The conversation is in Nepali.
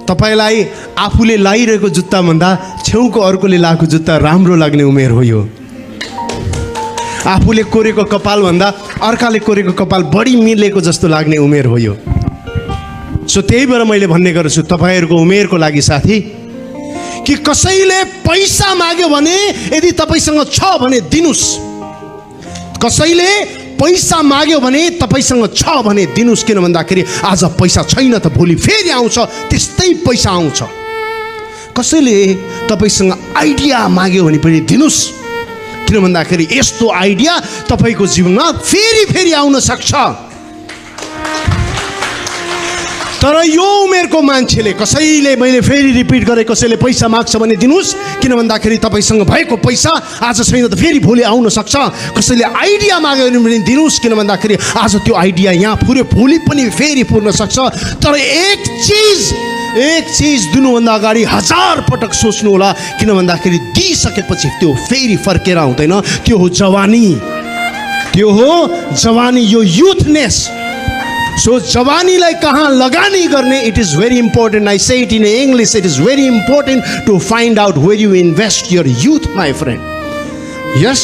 तपाईलाई आफूले लाइरहेको जुत्ता भन्दा छेउको अर्कोले लाएको जुत्ता राम्रो लाग्ने उमेर हो यो। आफूले कोरेको कपाल भन्दा अर्काले कोरेको कपाल बढी मिलेको जस्तो लाग्ने उमेर हो यो। सो त्यही भएर मैले भन्ने गर्छु तपाईहरुको उमेरको लागि साथी, कि कसैले पैसा माग्यो भने यदि तपाईसँग छ भने दिनुस्। कसैले पैसा माग्यो भने तपाईसँग छ भने दिनुस्। किन भन्दाखेरि आज पैसा छैन त भोलि फेरि आउँछ, त्यस्तै पैसा आउँछ। कसैले तपाईसँग आइडिया माग्यो भने पनि दिनुस्। किन भन्दाखेरि यस्तो आइडिया तपाईको जीवनमा फेरि फेरि आउन सक्छ। तर यो उमेरको मान्छेले कसैले, मैले फेरि रिपिट गरे, कसैले पैसा माग्छ भने दिनुस्। किन भन्दाखेरि तपाईसँग भएको पैसा आज छैन त फेरि भोलि आउन सक्छ। कसैले आइडिया माग्यो भने दिनुस्। किन भन्दाखेरि आज त्यो आइडिया यहाँ पुर्यो, भोलि पनि फेरि पुर्न सक्छ। तर एक चिज दिनुभन्दा अगाडि 1000 पटक सोच्नु होला। किन भन्दाखेरि दिइसकेपछि त्यो फेरि फर्केर आउँदैन। त्यो हो जवानी, त्यो हो जवानी, यो युथनेस। सो जवानीलाई कहाँ लगानी गर्ने, it is very important. I say it in English, it is very important to find out where you invest your youth my friend. Yes